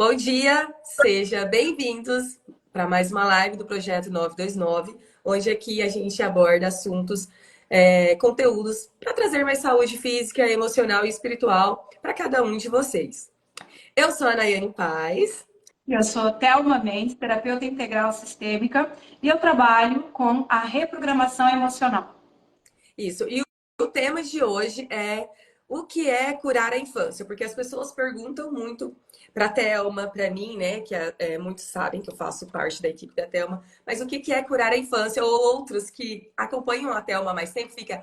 Bom dia, sejam bem-vindos para mais uma live do Projeto 929, onde aqui a gente aborda assuntos, conteúdos para trazer mais saúde física, emocional e espiritual para cada um de vocês. Eu sou a Nayane Paz. Eu sou Thelma Mendes, terapeuta integral sistêmica, e eu trabalho com a reprogramação emocional. Isso, e o tema de hoje é o que é curar a infância, porque as pessoas perguntam muito para a Thelma, para mim, né, que muitos sabem que eu faço parte da equipe da Thelma, mas o que é curar a infância? Ou outros que acompanham a Thelma há mais tempo fica,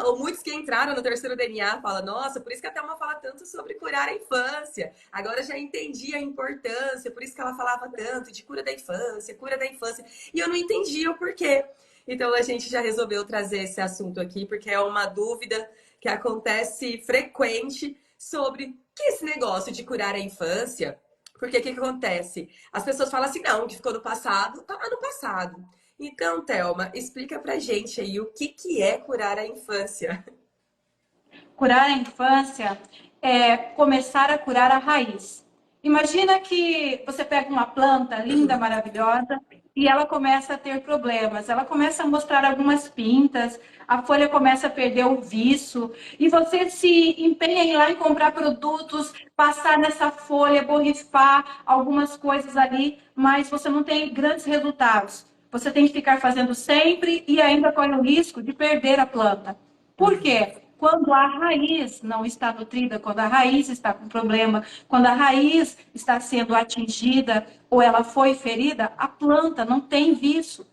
ou muitos que entraram no terceiro DNA falam, nossa, por isso que a Thelma fala tanto sobre curar a infância. Agora já entendi a importância, por isso que ela falava tanto de cura da infância, cura da infância. E eu não entendia o porquê. Então a gente já resolveu trazer esse assunto aqui, porque é uma dúvida que acontece frequente sobre que esse negócio de curar a infância. Porque o que acontece? As pessoas falam assim, não, o que ficou no passado, tá lá no passado. Então, Thelma, explica pra gente aí o que é curar a infância. Curar a infância é começar a curar a raiz. Imagina que você pega uma planta linda, maravilhosa, e ela começa a ter problemas. Ela começa a mostrar algumas pintas, a folha começa a perder o viço, e você se empenha em ir lá e comprar produtos, passar nessa folha, borrifar algumas coisas ali, mas você não tem grandes resultados. Você tem que ficar fazendo sempre e ainda corre o risco de perder a planta. Por quê? Quando a raiz não está nutrida, quando a raiz está com problema, quando a raiz está sendo atingida ou ela foi ferida, a planta não tem viço.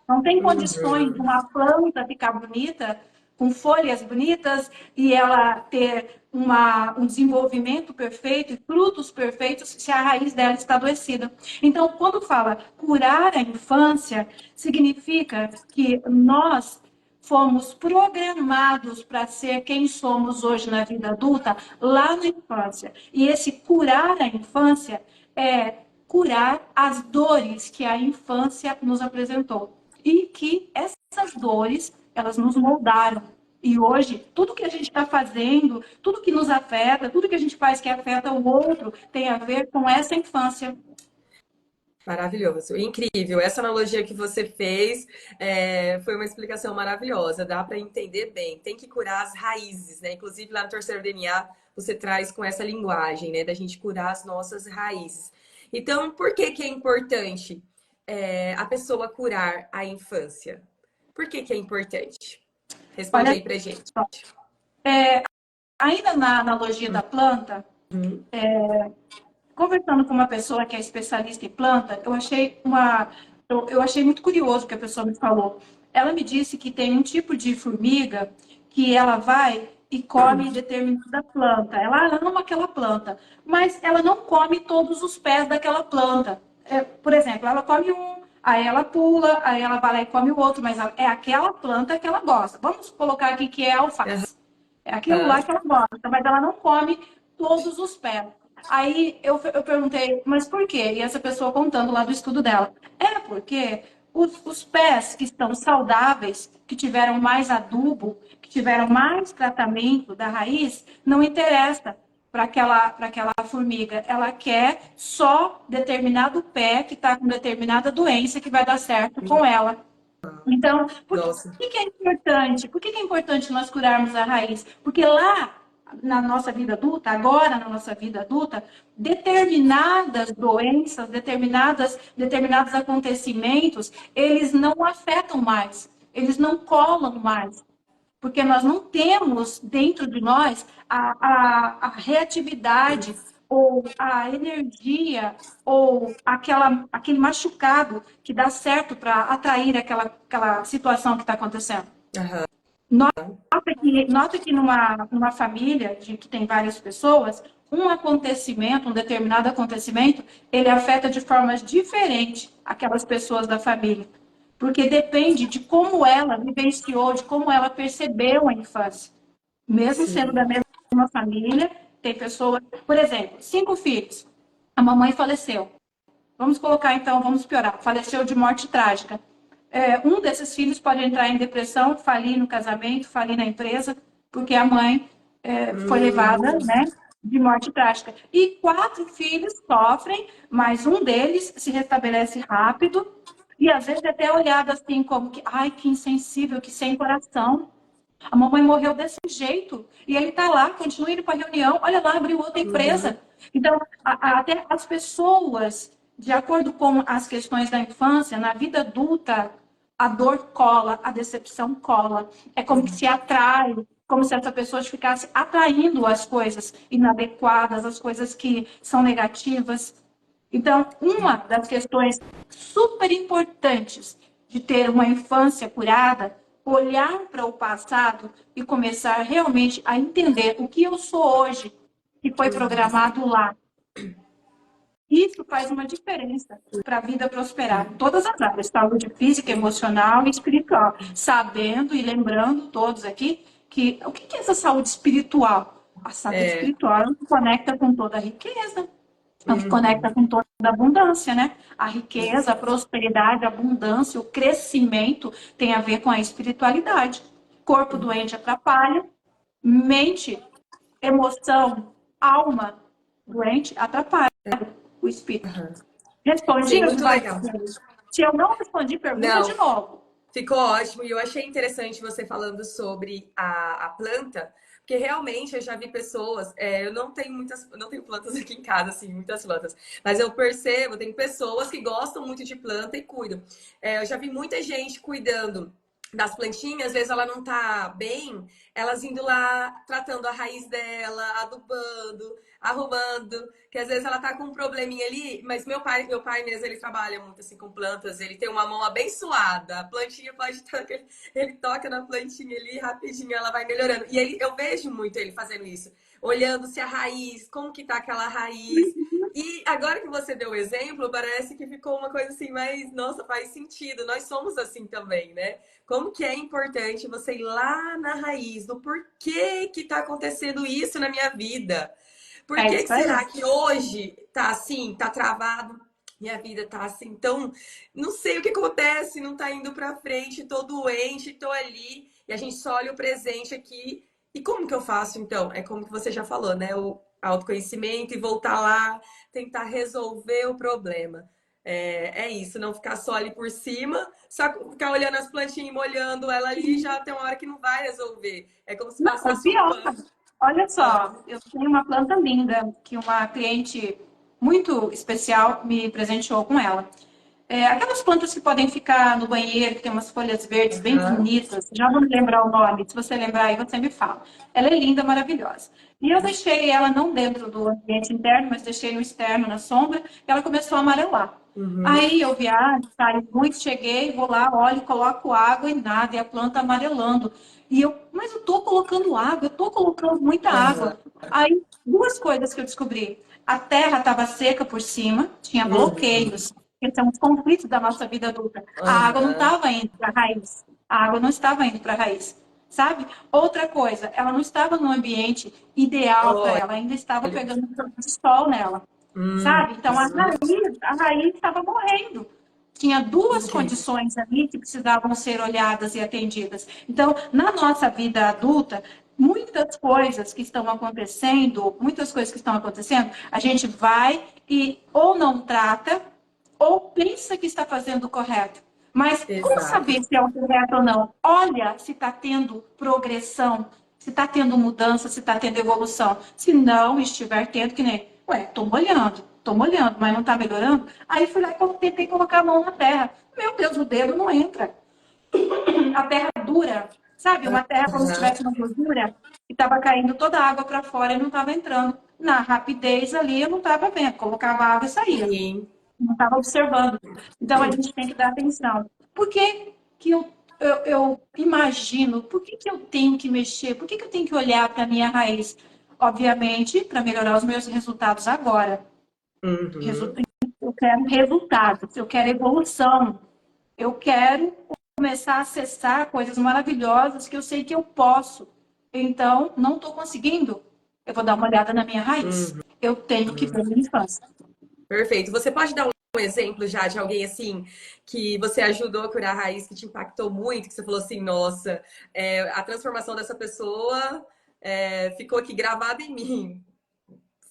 Não tem condições de uma planta ficar bonita, com folhas bonitas, e ela ter um desenvolvimento perfeito e frutos perfeitos se a raiz dela está adoecida. Então, quando fala curar a infância, significa que nós fomos programados para ser quem somos hoje na vida adulta, lá na infância. E esse curar a infância é curar as dores que a infância nos apresentou. E que essas dores, elas nos moldaram. E hoje, tudo que a gente está fazendo, tudo que nos afeta, tudo que a gente faz que afeta o outro, tem a ver com essa infância. Maravilhoso, incrível. Essa analogia que você fez foi uma explicação maravilhosa. Dá para entender bem. Tem que curar as raízes, né? Inclusive lá no terceiro DNA você traz com essa linguagem, né? Da gente curar as nossas raízes. Então, por que é importante a pessoa curar a infância? Por que é importante? Responde Olha aí pra gente. só, ainda na analogia da planta, Uhum. conversando com uma pessoa que é especialista em planta, eu achei muito curioso o que a pessoa me falou. Ela me disse que tem um tipo de formiga que ela vai e come determinada planta. Ela ama aquela planta, mas ela não come todos os pés daquela planta. Por exemplo, ela come um, aí ela pula, aí ela vai lá e come o outro, mas é aquela planta que ela gosta. Vamos colocar aqui que é alface. É aquilo lá Aham. que ela gosta, mas ela não come todos os pés. Aí eu perguntei, mas por quê? E essa pessoa contando lá do estudo dela. É porque os pés que estão saudáveis, que tiveram mais adubo, que tiveram mais tratamento da raiz, não interessa para aquela formiga. Ela quer só determinado pé que está com determinada doença que vai dar certo com ela. Então, Nossa. que é importante? Por que é importante nós curarmos a raiz? Porque lá na nossa vida adulta, agora na nossa vida adulta, determinadas doenças, determinados acontecimentos, eles não afetam mais, eles não colam mais, porque nós não temos dentro de nós a reatividade ou a energia ou aquele machucado que dá certo para atrair aquela situação que está acontecendo. Aham. Nota que numa família que tem várias pessoas, um acontecimento, um determinado acontecimento, ele afeta de formas diferentes aquelas pessoas da família. Porque depende de como ela vivenciou, de como ela percebeu a infância. Mesmo sendo Sim. da mesma família, tem pessoas, por exemplo, 5 filhos. A mamãe faleceu. Vamos colocar então, vamos piorar. Faleceu de morte trágica. Um desses filhos pode entrar em depressão, falir no casamento, falir na empresa, porque a mãe foi levada, Hum, né? de morte trágica. E 4 filhos sofrem, mas um deles se restabelece rápido e às vezes até olhado assim como que, ai, que insensível, que sem coração. A mamãe morreu desse jeito e ele está lá, continua indo para a reunião, olha lá, abriu outra Uhum. empresa. Então, até as pessoas, de acordo com as questões da infância, na vida adulta, a dor cola, a decepção cola. É como que se atrai, como se essa pessoa ficasse atraindo as coisas inadequadas, as coisas que são negativas. Então, uma das questões super importantes de ter uma infância curada, olhar para o passado e começar realmente a entender o que eu sou hoje, que foi programado lá. Isso faz uma diferença para a vida prosperar em todas as áreas, saúde física, emocional e espiritual. Sabendo e lembrando todos aqui que o que é essa saúde espiritual? A saúde É. espiritual é o que conecta com toda a riqueza, é o que conecta Uhum. com toda a abundância, né? A riqueza, a prosperidade, a abundância, o crescimento tem a ver com a espiritualidade. Corpo doente atrapalha, mente, emoção, alma doente atrapalha o espírito. Respondi Sim, ou muito vai? legal. Se eu não respondi, pergunta de Não, novo. ficou ótimo e eu achei interessante você falando sobre a planta, porque realmente eu já vi pessoas, eu não tenho muitas, não tenho plantas aqui em casa, assim, muitas plantas, mas eu percebo, tem pessoas que gostam muito de planta e cuidam. Eu já vi muita gente cuidando das plantinhas, às vezes ela não tá bem, elas indo lá tratando a raiz dela, adubando, arrumando, que às vezes ela tá com um probleminha ali, mas meu pai mesmo, ele trabalha muito assim com plantas, ele tem uma mão abençoada. A plantinha pode estar, ele toca na plantinha ali rapidinho, ela vai melhorando. E eu vejo muito ele fazendo isso, olhando se a raiz, como que tá aquela raiz. E agora que você deu o exemplo, parece que ficou uma coisa assim, mas nossa, faz sentido. Nós somos assim também, né? Como que é importante você ir lá na raiz do porquê que tá acontecendo isso na minha vida. Por É que isso aí. será que hoje tá assim, tá travado? Minha vida tá assim, então não sei o que acontece, não tá indo pra frente, tô doente, tô ali, e a gente só olha o presente aqui. E como que eu faço então? É como que você já falou, né? O autoconhecimento e voltar lá, tentar resolver o problema. É isso, não ficar só ali por cima, só ficar olhando as plantinhas e molhando ela ali, já tem uma hora que não vai resolver. É como se Não, o passasse um pior. pano. Olha só, eu tenho uma planta linda que uma cliente muito especial me presenteou com ela. Aquelas plantas que podem ficar no banheiro, que tem umas folhas verdes bem Aham. bonitas. Já vou me lembrar o nome. Se você lembrar aí, você me fala. Ela é linda, maravilhosa. E eu deixei ela não dentro do ambiente interno, mas deixei no externo, na sombra, e ela começou a amarelar. Uhum. Aí eu viajo, saio muito, cheguei, vou lá, olho, coloco água e nada, e a planta amarelando. E eu, mas eu tô colocando água, eu tô colocando muita água. Aham. Aí, duas coisas que eu descobri. A terra estava seca por cima, tinha Uhum. bloqueios, que são os conflitos da nossa vida adulta. A água não Aham. estava indo para a raiz. A água não estava indo para a raiz, sabe? Outra coisa, ela não estava no ambiente ideal para Olha. ela, ainda estava pegando um pouco de sol nela, Uhum. sabe? Então a raiz estava morrendo. Tinha duas Entendi. condições ali que precisavam ser olhadas e atendidas. Então, na nossa vida adulta, muitas coisas que estão acontecendo, a gente vai e ou não trata, ou pensa que está fazendo o correto. Mas como Exato. saber se é o correto ou não? Olha se está tendo progressão, se está tendo mudança, se está tendo evolução. Se não estiver tendo, que nem, estou molhando, mas não está melhorando. Aí fui lá e tentei colocar a mão na terra. Meu Deus, o dedo não entra. A terra dura, sabe? Uma terra como se Aham. tivesse uma gordura e estava caindo toda a água para fora e não estava entrando. Na rapidez ali eu não estava vendo, colocava água e saía, Sim. não estava observando. Então a gente tem que dar atenção. Por que, que eu imagino, por que eu tenho que mexer, por que eu tenho que olhar para a minha raiz? Obviamente, para melhorar os meus resultados agora. Uhum. Eu quero resultados, eu quero evolução, eu quero começar a acessar coisas maravilhosas que eu sei que eu posso. Então, não estou conseguindo. Eu vou dar uma olhada na minha raiz. Uhum. Eu tenho que ver minha infância. Perfeito. Você pode dar um exemplo já de alguém assim que você ajudou a curar a raiz, que te impactou muito, que você falou assim, nossa, a transformação dessa pessoa ficou aqui gravada em mim.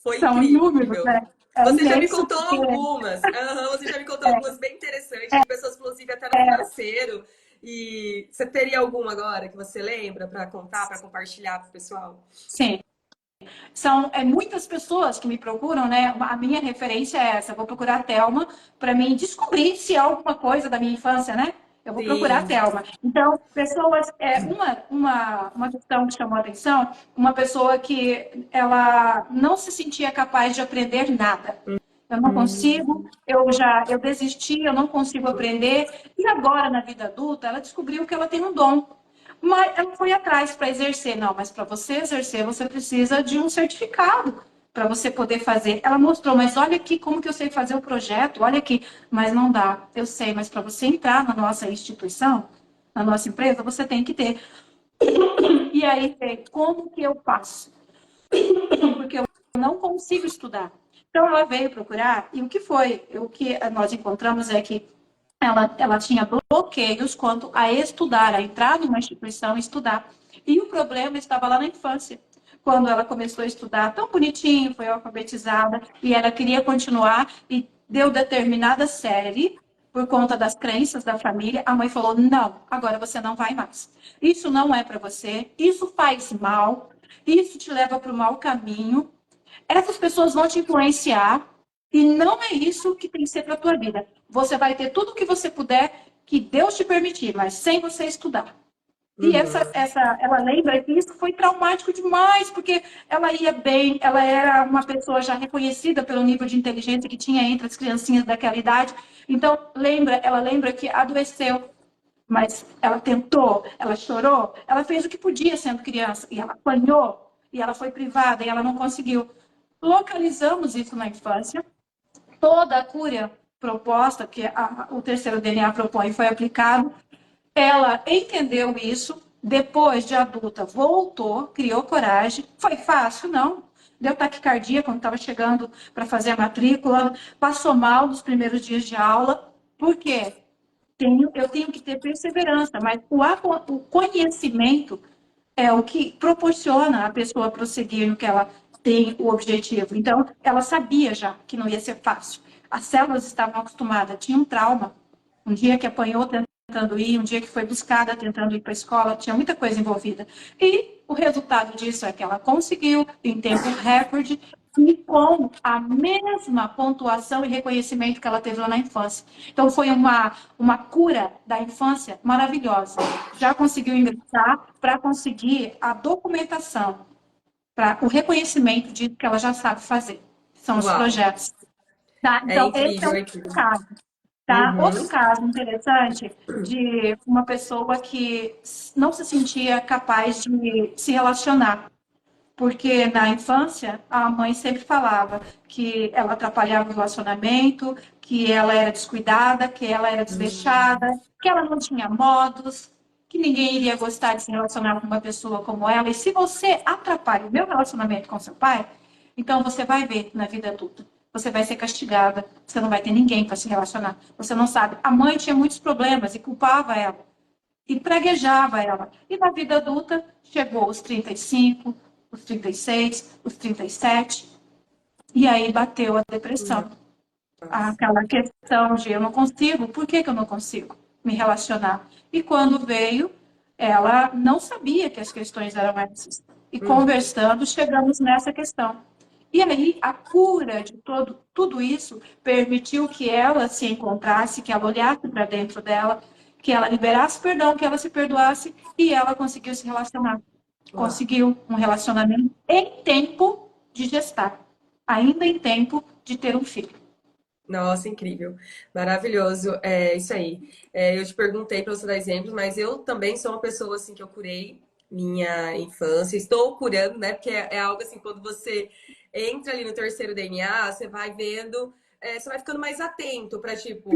Foi São inúmeros, incrível. né? É Você já me imenso, contou porque algumas. Aham, você já me contou é, algumas bem interessantes, de pessoas, inclusive, até no financeiro. E você teria alguma agora que você lembra para contar, para compartilhar com o pessoal? sim. São muitas pessoas que me procuram, né? A minha referência é essa. Eu vou procurar a Thelma para mim descobrir se há alguma coisa da minha infância, né? Eu vou procurar a Sim. Thelma. Então, pessoas, uma questão que chamou a atenção, uma pessoa que ela não se sentia capaz de aprender nada. Eu não consigo, Hum, eu desisti, eu não consigo aprender. E agora, na vida adulta, ela descobriu que ela tem um dom. Mas ela foi atrás para exercer. Não, mas para você exercer, você precisa de um certificado para você poder fazer. Ela mostrou, mas olha aqui como que eu sei fazer o projeto, olha aqui. Mas não dá, eu sei, mas para você entrar na nossa instituição, na nossa empresa, você tem que ter. E aí, como que eu faço? Porque eu não consigo estudar. Então, ela veio procurar, e o que foi? O que nós encontramos é que ela tinha bloqueios quanto a estudar, a entrar numa instituição e estudar. E o problema estava lá na infância. Quando ela começou a estudar tão bonitinho, foi alfabetizada, e ela queria continuar, e deu determinada série, por conta das crenças da família, a mãe falou: não, agora você não vai mais. Isso não é para você, isso faz mal, isso te leva para o mau caminho, essas pessoas vão te influenciar e não é isso que tem que ser para a tua vida. Você vai ter tudo o que você puder, que Deus te permitir, mas sem você estudar. E uhum. ela lembra que isso foi traumático demais, porque ela ia bem, ela era uma pessoa já reconhecida pelo nível de inteligência que tinha entre as criancinhas daquela idade. Então, ela lembra que adoeceu, mas ela tentou, ela chorou, ela fez o que podia sendo criança, e ela apanhou, e ela foi privada, e ela não conseguiu. Localizamos isso na infância, toda a cura proposta que o terceiro DNA propõe foi aplicado, ela entendeu isso, depois de adulta voltou, criou coragem, foi fácil, não, deu taquicardia quando estava chegando para fazer a matrícula, passou mal nos primeiros dias de aula, por quê? Eu tenho que ter perseverança, mas o conhecimento é o que proporciona a pessoa prosseguir no que ela tem o objetivo. Então, ela sabia já que não ia ser fácil. As células estavam acostumadas, tinha um trauma. Um dia que apanhou tentando ir, um dia que foi buscada tentando ir para a escola, tinha muita coisa envolvida. E o resultado disso é que ela conseguiu, em tempo recorde, e com a mesma pontuação e reconhecimento que ela teve lá na infância. Então, foi uma cura da infância maravilhosa. Já conseguiu ingressar para conseguir a documentação, para o reconhecimento de que ela já sabe fazer. São os Uau, projetos. Tá? é Então, esse é incrível, um é incrível. caso. Tá? Outro Uhum. caso interessante de uma pessoa que não se sentia capaz de se relacionar. Porque na infância, a mãe sempre falava que ela atrapalhava o relacionamento, que ela era descuidada, que ela era desleixada, que ela não tinha modos, que ninguém iria gostar de se relacionar com uma pessoa como ela. E se você atrapalha o meu relacionamento com seu pai, então você vai ver na vida adulta. Você vai ser castigada, você não vai ter ninguém para se relacionar. Você não sabe. A mãe tinha muitos problemas e culpava ela e praguejava ela. E na vida adulta, chegou os 35, os 36, os 37, e aí bateu a depressão. Nossa. Aquela questão de eu não consigo, por que eu não consigo me relacionar? E quando veio, ela não sabia que as questões eram essas. E Uhum. conversando, chegamos nessa questão. E aí, a cura de tudo isso permitiu que ela se encontrasse, que ela olhasse para dentro dela, que ela liberasse perdão, que ela se perdoasse e ela conseguiu se relacionar. Uau. Conseguiu um relacionamento em tempo de gestar, ainda em tempo de ter um filho. Nossa, incrível. Maravilhoso. É isso aí. É, eu te perguntei para você dar exemplos, mas eu também sou uma pessoa assim que eu curei minha infância. Estou curando, né? Porque é algo assim, quando você entra ali no terceiro DNA, você vai vendo, você vai ficando mais atento para tipo,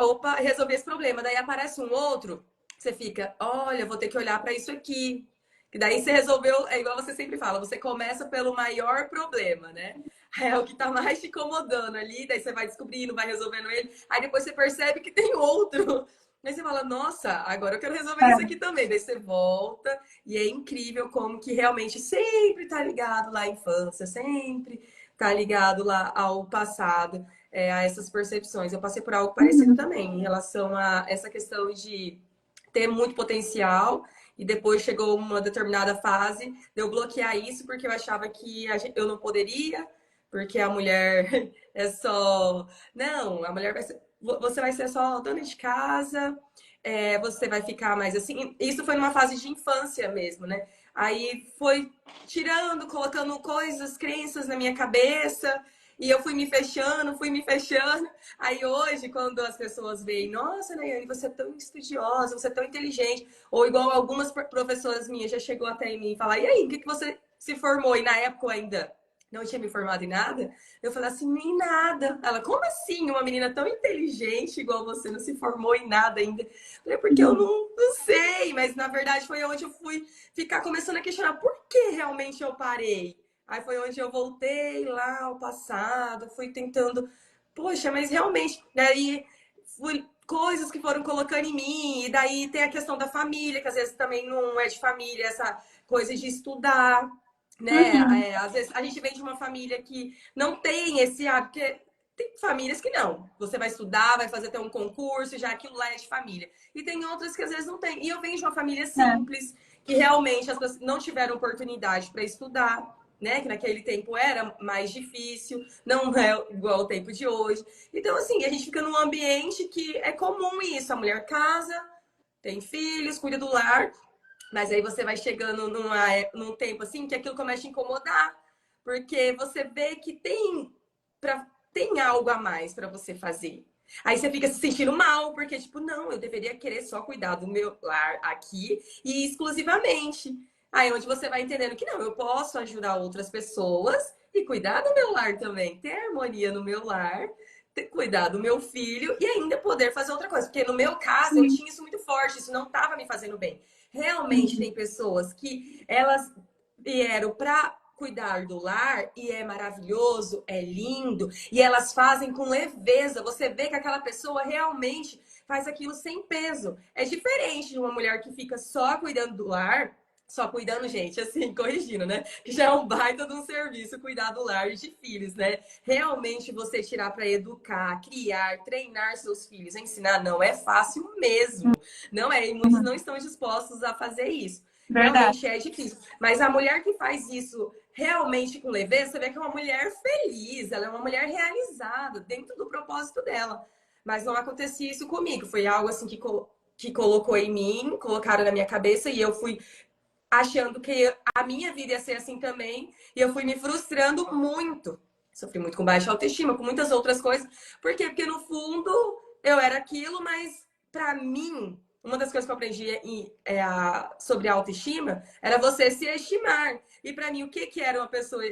opa, resolver esse problema. Daí aparece um outro, você fica, olha, vou ter que olhar para isso aqui. E daí você resolveu, é igual você sempre fala, você começa pelo maior problema, né? É o que tá mais te incomodando ali, daí você vai descobrindo, vai resolvendo ele, aí depois você percebe que tem outro. Aí você fala, nossa, agora eu quero resolver isso aqui também. Daí você volta, e é incrível como que realmente sempre tá ligado lá à infância, sempre tá ligado lá ao passado, a essas percepções. Eu passei por algo parecido também, em relação a essa questão de ter muito potencial e depois chegou uma determinada fase de eu bloquear isso porque eu achava que eu não poderia, porque a mulher é só. Não, a mulher vai ser. Você vai ser só dona de casa, você vai ficar mais assim. Isso foi numa fase de infância mesmo, né? Aí foi tirando, colocando coisas, crenças na minha cabeça, e eu fui me fechando, fui me fechando. Aí hoje, quando as pessoas veem, nossa, Nayane, você é tão estudiosa, você é tão inteligente, ou igual algumas professoras minhas já chegou até em mim e falar, e aí, o que que você se formou? E na época eu ainda não tinha me formado em nada, eu falei assim, nem nada. Ela, como assim? Uma menina tão inteligente igual você não se formou em nada ainda? Eu falei, porque eu não sei, mas na verdade foi onde eu fui ficar começando a questionar por que realmente eu parei. Aí foi onde eu voltei lá ao passado, fui tentando, poxa, mas realmente, daí fui coisas que foram colocando em mim, e daí tem a questão da família, que às vezes também não é de família, essa coisa de estudar, né? Uhum. Às vezes a gente vem de uma família que não tem esse hábito, porque tem famílias que não. Você vai estudar, vai fazer até um concurso, já aquilo lá é de família. E tem outras que às vezes não tem. E eu venho de uma família É, simples, que realmente as pessoas não tiveram oportunidade para estudar, né? Que naquele tempo era mais difícil, não é igual ao tempo de hoje. Então, assim, a gente fica num ambiente que é comum isso. A mulher casa, tem filhos, cuida do lar, mas aí você vai chegando num tempo assim que aquilo começa a te incomodar, porque você vê que tem algo a mais para você fazer. Aí você fica se sentindo mal, porque, tipo, não, eu deveria querer só cuidar do meu lar aqui e exclusivamente. Aí onde você vai entendendo que não, eu posso ajudar outras pessoas e cuidar do meu lar também, ter harmonia no meu lar, cuidar do meu filho e ainda poder fazer outra coisa. Porque no meu caso eu sim. tinha isso muito forte, isso não estava me fazendo bem. Realmente Uhum. tem pessoas que elas vieram para cuidar do lar e é maravilhoso, é lindo, e elas fazem com leveza. Você vê que aquela pessoa realmente faz aquilo sem peso. É diferente de uma mulher que fica só cuidando do lar, só cuidando, gente, assim, corrigindo, né? Que já é um baita de um serviço cuidar do lar e de filhos, né? Realmente você tirar para educar, criar, treinar seus filhos, ensinar, não é fácil mesmo. Não é, e muitos não Uhum. estão dispostos a fazer isso. Verdade. Realmente é difícil. Mas a mulher que faz isso realmente com leveza, você vê que é uma mulher feliz, ela é uma mulher realizada dentro do propósito dela. Mas não acontecia isso comigo. Foi algo assim que colocou em mim, colocaram na minha cabeça e eu fui achando que a minha vida ia ser assim também. E eu fui me frustrando muito. Sofri muito com baixa autoestima, com muitas outras coisas. Por quê? Porque no fundo eu era aquilo, mas para mim, uma das coisas que eu aprendi sobre autoestima era você se estimar. E para mim, o que, que era uma pessoa.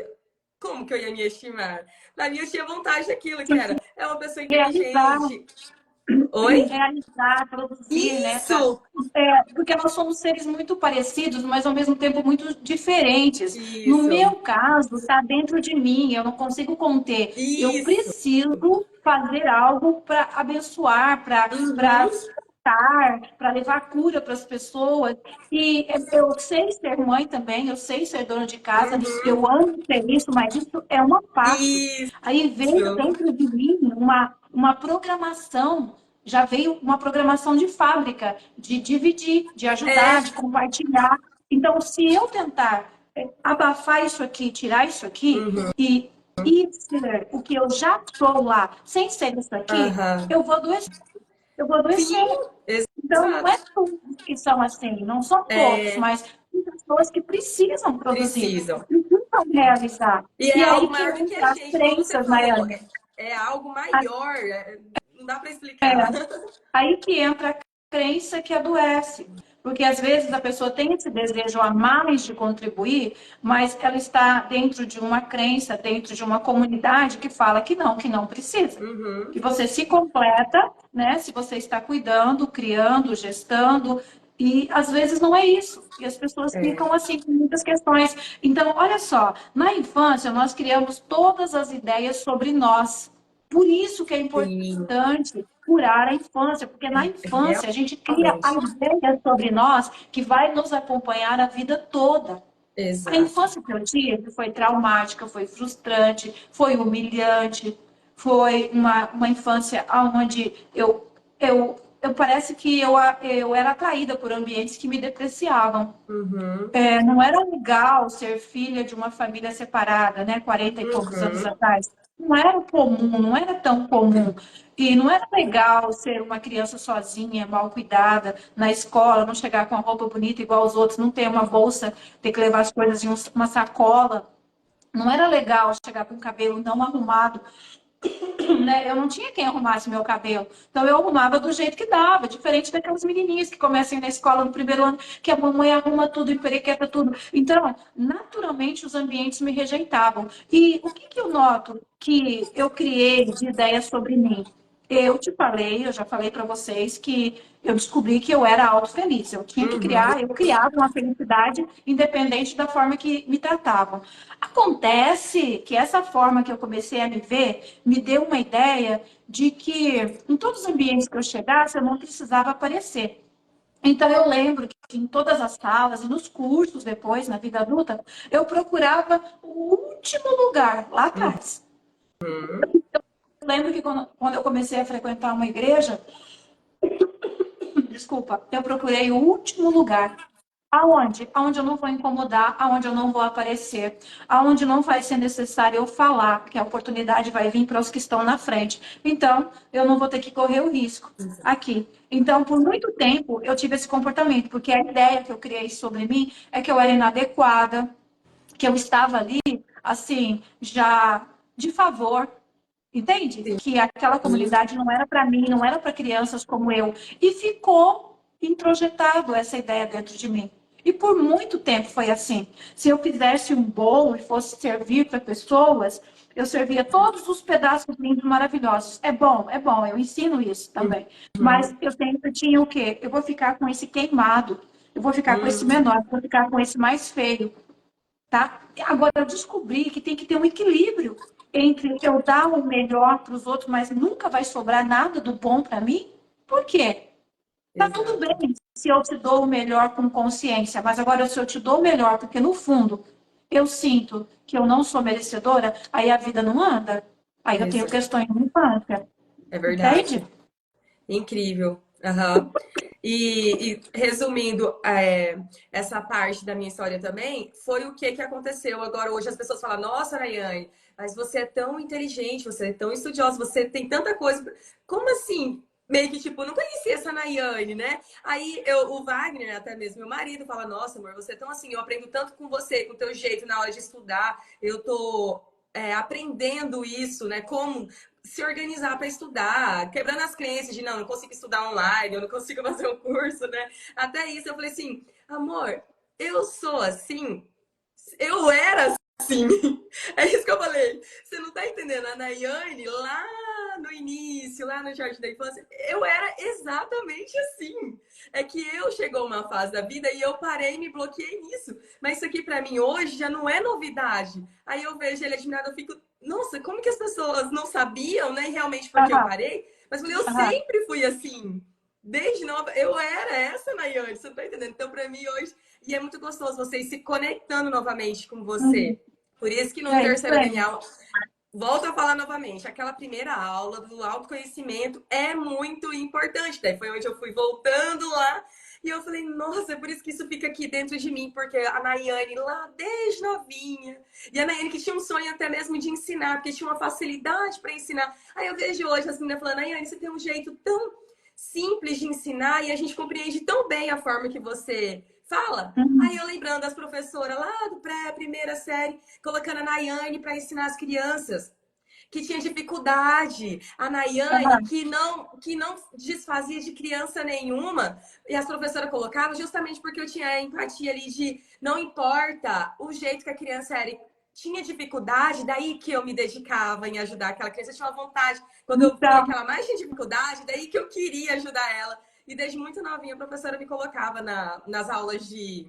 Como que eu ia me estimar? Para mim, eu tinha vontade daquilo que era. É uma pessoa Realizar, inteligente. Oi? realizar, produzir, né? Isso! Porque nós somos seres muito parecidos, mas ao mesmo tempo muito diferentes. No Isso! meu caso, está dentro de mim, eu não consigo conter. Eu Isso! preciso fazer algo para abençoar, para Uhum, para levar cura para as pessoas. E eu sei ser mãe também, eu sei ser dona de casa, uhum. eu amo ser isso, mas isso é uma parte. Aí veio Isso! dentro de mim uma programação, já veio uma programação de fábrica, de dividir, de ajudar, É. de compartilhar. Então, se eu tentar abafar isso aqui, tirar isso aqui Uhum. e ser o que eu já sou lá, sem ser isso aqui, Aham. eu vou adoecer. Eu vou adoecer. Sim, Então, não é exato. todos que são assim, não são todos, É, mas tem pessoas que precisam produzir, precisam. precisam realizar. E é E aí algo que maior do que a entra as gente, igual você crenças, falou. Nayane. É algo A- maior. Não dá para É, explicar. aí que entra a crença que adoece. Porque às vezes a pessoa tem esse desejo a mais de contribuir, mas ela está dentro de uma crença, dentro de uma comunidade que fala que não precisa. Uhum. Que você se completa, né? Se você está cuidando, criando, gestando, e às vezes não é isso. E as pessoas É, ficam assim com muitas questões. Então, olha só, na infância nós criamos todas as ideias sobre nós. Por isso que é sim, importante curar a infância, porque na infância a gente cria a realmente. ideia sobre nós que vai nos acompanhar a vida toda. A Exato. infância que eu tive foi traumática, foi frustrante, foi humilhante, foi uma infância onde eu parece que eu era atraída por ambientes que me depreciavam. Uhum, Não era legal ser filha de uma família separada, né? 40 e poucos anos uhum, atrás. Não era comum, não era tão comum. E não era legal ser uma criança sozinha, mal cuidada, na escola, não chegar com a roupa bonita igual os outros, não ter uma bolsa, ter que levar as coisas em uma sacola. Não era legal chegar com o cabelo não arrumado, né? Eu não tinha quem arrumasse meu cabelo. Então eu arrumava do jeito que dava, diferente daquelas menininhas que começam a ir na escola no primeiro ano, que a mamãe arruma tudo e perequeta tudo. Então, naturalmente, os ambientes me rejeitavam. E o que que eu noto que eu criei de ideias sobre mim? Eu já falei para vocês que eu descobri que eu era autofeliz. Eu tinha que uhum. criar, eu criava uma felicidade independente da forma que me tratavam. Acontece que essa forma que eu comecei a me ver me deu uma ideia de que em todos os ambientes que eu chegasse, eu não precisava aparecer. Então, eu lembro que em todas as salas e nos cursos depois, na vida adulta, eu procurava o último lugar, lá atrás. Eu lembro que quando eu comecei a frequentar uma igreja, desculpa, eu procurei o último lugar. Aonde? Aonde eu não vou incomodar, aonde eu não vou aparecer, aonde não vai ser necessário eu falar, que a oportunidade vai vir para os que estão na frente. Então, eu não vou ter que correr o risco aqui. Então, por muito tempo, eu tive esse comportamento, porque a ideia que eu criei sobre mim é que eu era inadequada, que eu estava ali, assim, já de favor, entende? Sim. Que aquela comunidade não era para mim, não era para crianças como eu. E ficou introjetado essa ideia dentro de mim. E por muito tempo foi assim. Se eu fizesse um bolo e fosse servir para pessoas, eu servia todos os pedaços lindos, maravilhosos. É bom, eu ensino isso também. Mas Uhum, eu sempre tinha o quê? Eu vou ficar com esse queimado, eu vou ficar com esse uhum. menor, eu vou ficar com esse mais feio, tá? Agora, eu descobri que tem que ter um equilíbrio entre eu dar o melhor para os outros, mas nunca vai sobrar nada do bom para mim. Por quê? Tá tudo Exato. bem se eu te dou o melhor com consciência, mas agora se eu te dou o melhor, porque no fundo eu sinto que eu não sou merecedora, aí a vida não anda. Aí eu tenho Exato. questões de infância, É entende? verdade. Incrível. Aham. E resumindo, essa parte da minha história também, foi o que aconteceu. Agora, hoje as pessoas falam, nossa, Rayane, mas você é tão inteligente, você é tão estudiosa, você tem tanta coisa. Como assim? Meio que, tipo, não conhecia essa Nayane, né? Aí o Wagner, até mesmo meu marido, fala, nossa, amor, você é tão assim, eu aprendo tanto com você, com o teu jeito na hora de estudar, eu tô aprendendo isso, né? Como se organizar para estudar, quebrando as crenças de não consigo estudar online, eu não consigo fazer um curso, né? Até isso eu falei assim, amor, eu sou assim, eu era assim. É isso que eu falei. Você não tá entendendo? A Nayane, lá no início, lá no Jardim da Infância, eu era exatamente assim. É que eu chegou uma fase da vida e eu parei e me bloqueei nisso. Mas isso aqui para mim hoje já não é novidade. Aí eu vejo ele admirado, eu fico, nossa, como que as pessoas não sabiam, né? Realmente porque eu Aham, parei. Mas eu aham. sempre fui assim. Desde nova, eu era essa, Nayane, você não tá entendendo? Então, para mim, hoje, e é muito gostoso vocês se conectando novamente com Uhum. você. Por isso que no É isso terceiro aí. DNA, volto a falar novamente, aquela primeira aula do autoconhecimento é muito importante. Daí foi onde eu fui voltando lá e eu falei, nossa, é por isso que isso fica aqui dentro de mim, porque a Nayane lá desde novinha, e a Nayane que tinha um sonho até mesmo de ensinar, porque tinha uma facilidade para ensinar. Aí eu vejo hoje as meninas falando, Nayane, você tem um jeito tão simples de ensinar e a gente compreende tão bem a forma que você fala. Aí Uhum. eu lembrando das professoras lá do pré, primeira série, colocando a Nayane para ensinar as crianças que tinha dificuldade, a Nayane Aham. que não desfazia de criança nenhuma, e as professoras colocavam justamente porque eu tinha a empatia ali de não importa o jeito que a criança era, tinha dificuldade, daí que eu me dedicava em ajudar aquela criança, eu tinha uma vontade, quando eu via Então, que ela mais tinha dificuldade, daí que eu queria ajudar ela. E desde muito novinha a professora me colocava nas aulas de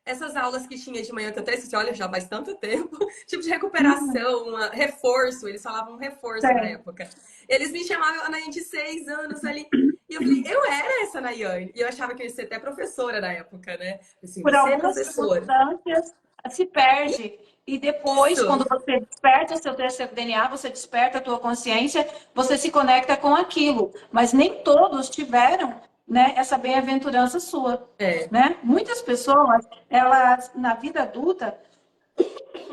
essas aulas que tinha de manhã, que eu até esqueci, olha, já faz tanto tempo, tipo de uhum. recuperação, reforço, eles falavam reforço na Sei. época. Eles me chamavam na de 6 anos ali, E eu falei, eu era essa Nayane. E eu achava que eu ia ser até professora na época, né? Assim, Por você é algumas professora. circunstâncias, se perde. E depois, quando Isso, você desperta seu terceiro DNA, você desperta a tua consciência, você se conecta com aquilo. Mas nem todos tiveram, né, essa bem-aventurança sua. é, Né? Muitas pessoas, elas, na vida adulta,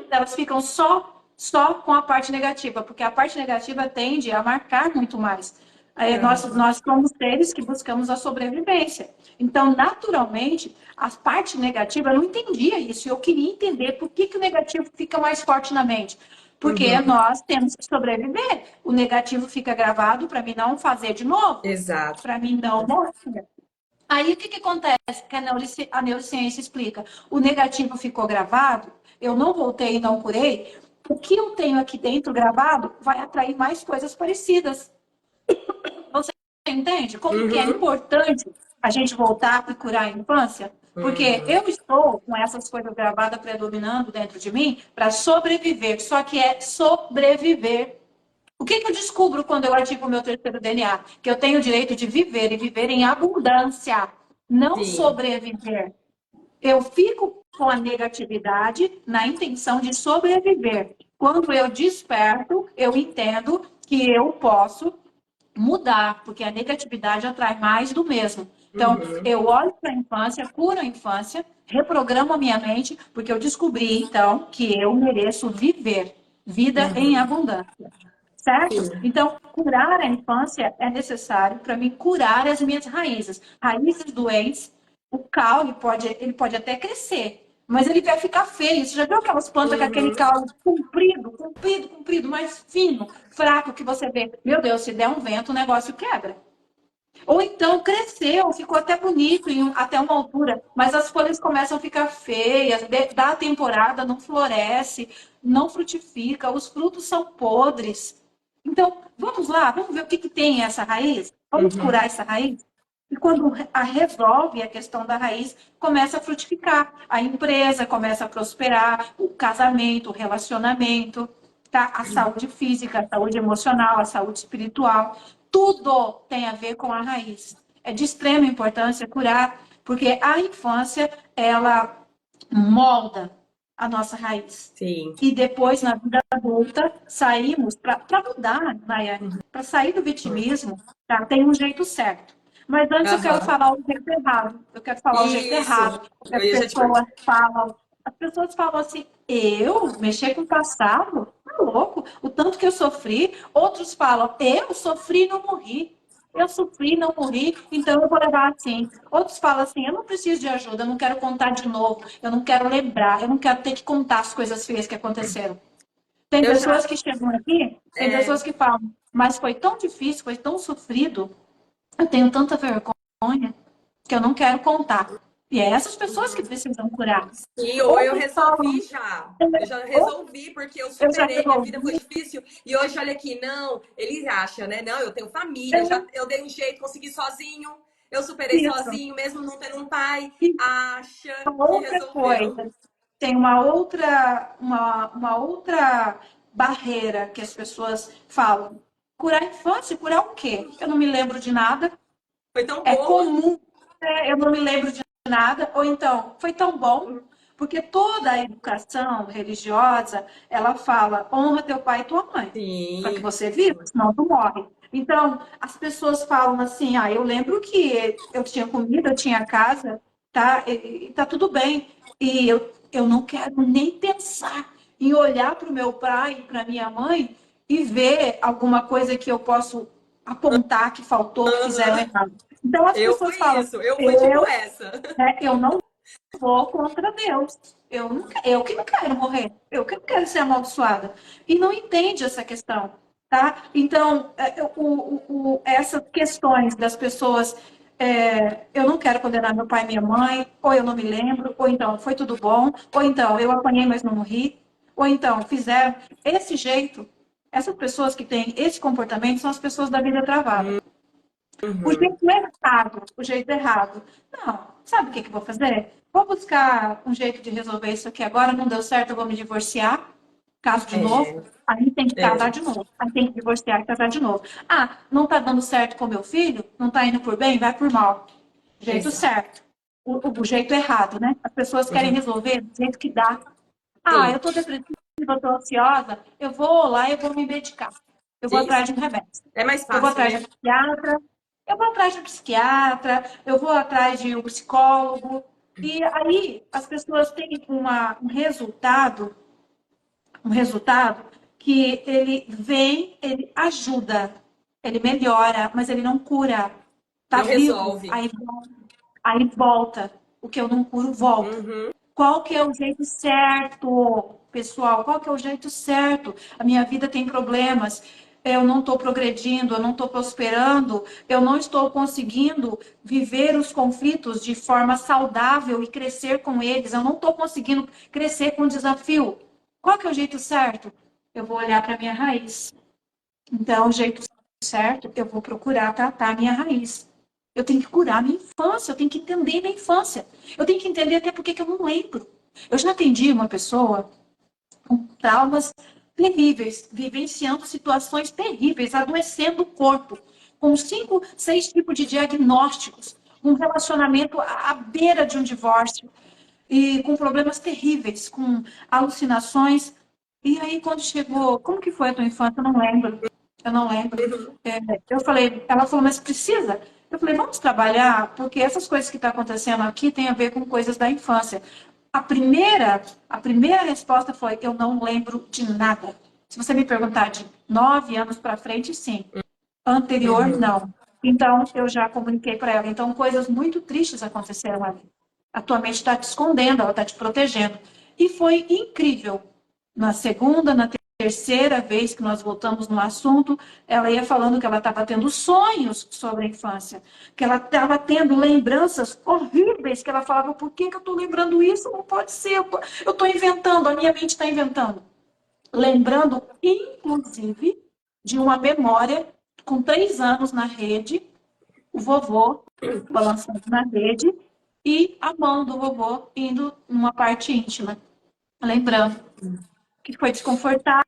elas ficam só com a parte negativa, porque a parte negativa tende a marcar muito mais. aham, Nós somos seres que buscamos a sobrevivência. Então, naturalmente, a parte negativa, eu não entendia isso. Eu queria entender por que o negativo fica mais forte na mente. Porque uhum, nós temos que sobreviver. O negativo fica gravado para mim não fazer de novo, exato. para mim não morrer. Aí o que acontece? Que a neurociência explica. O negativo ficou gravado, eu não voltei e não curei. O que eu tenho aqui dentro gravado vai atrair mais coisas parecidas. Você entende como que é Uhum, importante a gente voltar e curar a infância? Porque uhum, eu estou com essas coisas gravadas predominando dentro de mim para sobreviver. Só que é sobreviver. O que eu descubro quando eu ativo o meu terceiro DNA? Que eu tenho o direito de viver e viver em abundância, não sim, sobreviver. Eu fico com a negatividade na intenção de sobreviver. Quando eu desperto, eu entendo que eu posso mudar, porque a negatividade atrai mais do mesmo. Então, uhum, eu olho para a infância, curo a infância, reprogramo a minha mente, porque eu descobri, então, que eu mereço viver vida em uhum, abundância. Certo? sim, Então, curar a infância é necessário para mim curar as minhas raízes. Raízes doentes, o caule ele pode até crescer, mas ele vai ficar feio. Você já viu aquelas plantas com aquele uhum, caule comprido, mais fino, fraco, que você vê? Meu Deus, se der um vento, o negócio quebra. Ou então cresceu, ficou até bonito até uma altura, mas as folhas começam a ficar feias, da temporada não floresce, não frutifica, os frutos são podres. Então, vamos lá, vamos ver o que tem essa raiz? Vamos uhum, curar essa raiz? E quando resolve a questão da raiz, começa a frutificar. A empresa começa a prosperar, o casamento, o relacionamento, tá? A saúde física, a saúde emocional, a saúde espiritual. Tudo tem a ver com a raiz. É de extrema importância curar, porque a infância, ela molda a nossa raiz. sim, E depois, na vida adulta, saímos para mudar, Nayane, para sair do vitimismo, tá? Tem um jeito certo. Mas antes eu quero aham, falar o jeito errado. Eu quero falar o jeito isso, errado. Porque eu ia já te perguntar. as pessoas falam assim, eu mexer com o passado? Tá louco? O tanto que eu sofri. Outros falam, eu sofri e não morri. Eu sofri, não morri, então eu vou levar assim. Outros falam assim: eu não preciso de ajuda, eu não quero contar de novo, eu não quero lembrar, eu não quero ter que contar as coisas feias que aconteceram. Tem Eu já, pessoas que chegam aqui, tem pessoas é, que falam: mas foi tão difícil, foi tão sofrido, eu tenho tanta vergonha que eu não quero contar. E é essas pessoas que precisam curar. sim, ou eu Outros resolvi falam: já. Eu já ou resolvi porque eu eu já superei, minha vida foi resolvi, difícil. E hoje, olha aqui, não, eles acham, né? Não, eu tenho família, já eu dei um jeito, consegui sozinho, eu superei isso. sozinho, mesmo não tendo um pai. E Acha que outra resolveu. coisa, tem uma outra barreira que as pessoas falam. Curar a infância, curar o quê? Eu não me lembro de nada. Foi tão É boa. comum, eu não me lembro de nada. Ou então, foi tão bom, porque toda a educação religiosa, ela fala, honra teu pai e tua mãe, para que Sim. você viva, senão tu morre. Então, as pessoas falam assim, eu lembro que eu tinha comida, eu tinha casa, tá? E tá tudo bem. E eu não quero nem pensar em olhar para o meu pai e para minha mãe e ver alguma coisa que eu posso apontar que faltou, que fizeram Aham. errado. Então as Eu pessoas fui falam, isso, eu fui tipo eu, essa. eu não vou contra Deus. Eu que não quero morrer. Eu que não quero ser amaldiçoada. E não entende essa questão, tá? Então, essas questões das pessoas, eu não quero condenar meu pai e minha mãe, ou eu não me lembro, ou então foi tudo bom, ou então eu apanhei, mas não morri, ou então fizeram esse jeito. Essas pessoas que têm esse comportamento são as pessoas da vida travada. O Uhum. jeito errado, o jeito errado. Não, sabe o que eu vou fazer? Vou buscar um jeito de resolver isso aqui agora, não deu certo, eu vou me divorciar. Caso de novo, É, aí tem que casar é, de novo. Aí tem que divorciar e casar de novo. Ah, não está dando certo com meu filho? Não está indo por bem? Vai por mal. Jeito exato. certo. O jeito errado, né? As pessoas querem Uhum. resolver do jeito que dá. Ah, eu Sim, estou depressiva, eu estou ansiosa, eu vou lá e eu vou me medicar. Eu vou isso. atrás de um remédio. É mais Eu vou fácil, atrás de né? um psiquiatra, eu vou atrás de um psiquiatra, eu vou atrás de um psicólogo. E aí as pessoas têm um resultado que ele vem, ele ajuda, ele melhora, mas ele não cura. Tá Não vivo, resolve. aí volta. O que eu não curo, volta. Uhum. Qual que é o jeito certo, pessoal? Qual que é o jeito certo? A minha vida tem problemas, eu não estou progredindo, eu não estou prosperando, eu não estou conseguindo viver os conflitos de forma saudável e crescer com eles, eu não estou conseguindo crescer com o desafio. Qual que é o jeito certo? Eu vou olhar para a minha raiz. Então, o jeito certo, eu vou procurar tratar a minha raiz. Eu tenho que curar a minha infância, eu tenho que entender minha infância. Eu tenho que entender até por que eu não lembro. Eu já atendi uma pessoa com traumas terríveis, vivenciando situações terríveis, adoecendo o corpo, com 5, 6 tipos de diagnósticos, um relacionamento à beira de um divórcio, e com problemas terríveis, com alucinações. E aí, quando chegou, como que foi a tua infância? Eu não lembro. Eu não lembro. Uhum. Eu falei, ela falou, mas precisa? Eu falei, vamos trabalhar, porque essas coisas que estão acontecendo aqui têm a ver com coisas da infância. A primeira resposta foi, eu não lembro de nada. Se você me perguntar de 9 anos para frente, sim. Anterior, Uhum. não. Então, eu já comuniquei para ela. Então, coisas muito tristes aconteceram ali. A tua mente está te escondendo, ela está te protegendo. E foi incrível. Na segunda, na terceira vez que nós voltamos no assunto, ela ia falando que ela estava tendo sonhos sobre a infância, que ela estava tendo lembranças horríveis, que ela falava, por que eu estou lembrando isso? Não pode ser, eu estou inventando, a minha mente está inventando. Lembrando, inclusive, de uma memória com 3 anos na rede, o vovô balançando na rede e a mão do vovô indo numa parte íntima, lembrando que foi desconfortável,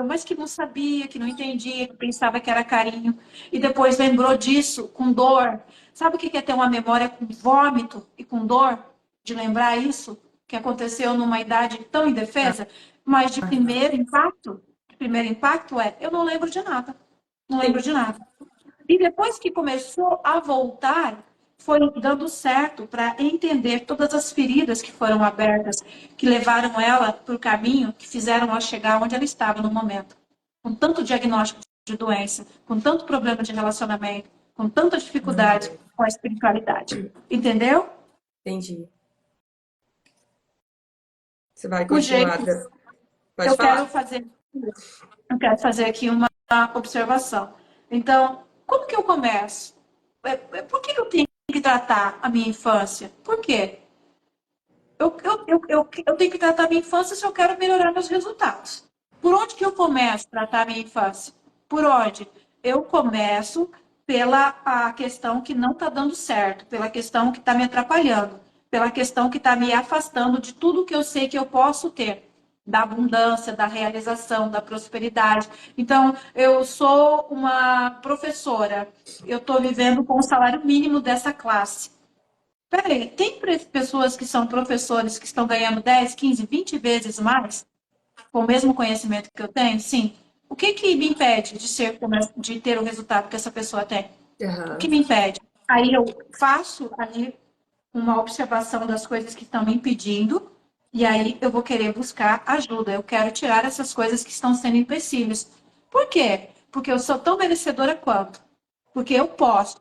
mas que não sabia, que não entendia, que pensava que era carinho, e depois lembrou disso com dor. Sabe o que é ter uma memória com vômito e com dor? De lembrar isso, que aconteceu numa idade tão indefesa, mas de primeiro impacto é, eu não lembro de nada, não lembro Sim. de nada. E depois que começou a voltar, foi dando certo para entender todas as feridas que foram abertas, que levaram ela para o caminho, que fizeram ela chegar onde ela estava no momento. Com tanto diagnóstico de doença, com tanto problema de relacionamento, com tanta dificuldade Uhum. com a espiritualidade. Entendeu? Entendi. Você vai O continuar. jeito, Pode eu quero falar. fazer, eu quero fazer aqui uma observação. Então, como que eu começo? Por que eu tenho que tratar a minha infância? Por quê? Eu tenho que tratar a minha infância se eu quero melhorar meus resultados. Por onde que eu começo a tratar a minha infância? Por onde? Eu começo pela a questão que não está dando certo, pela questão que está me atrapalhando, pela questão que está me afastando de tudo que eu sei que eu posso ter, da abundância, da realização, da prosperidade. Então, eu sou uma professora, eu estou vivendo com o salário mínimo dessa classe. Peraí, tem pessoas que são professores que estão ganhando 10, 15, 20 vezes mais com o mesmo conhecimento que eu tenho? Sim. O que que me impede de ter o resultado que essa pessoa tem? O que Aham. me impede? Aí eu faço ali uma observação das coisas que estão me impedindo e aí eu vou querer buscar ajuda. Eu quero tirar essas coisas que estão sendo empecilhos. Por quê? Porque eu sou tão merecedora quanto. Porque eu posso.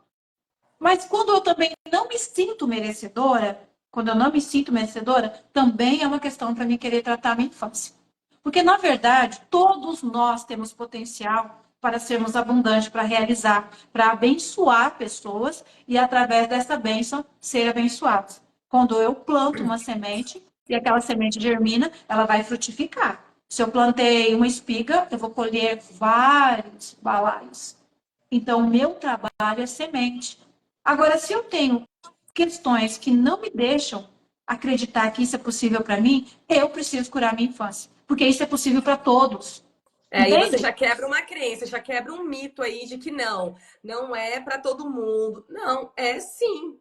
Mas quando eu também não me sinto merecedora, quando eu não me sinto merecedora, também é uma questão para mim querer tratar a minha infância. Porque, na verdade, todos nós temos potencial para sermos abundantes, para realizar, para abençoar pessoas e, através dessa bênção, ser abençoados. Quando eu planto uma semente e aquela semente germina, ela vai frutificar. Se eu plantei uma espiga, eu vou colher vários balaios. Então, o meu trabalho é semente. Agora, se eu tenho questões que não me deixam acreditar que isso é possível para mim, eu preciso curar minha infância. porque isso é possível para todos. Aí você Entende? já quebra uma crença, já quebra um mito aí de que não é para todo mundo. Não, é sim.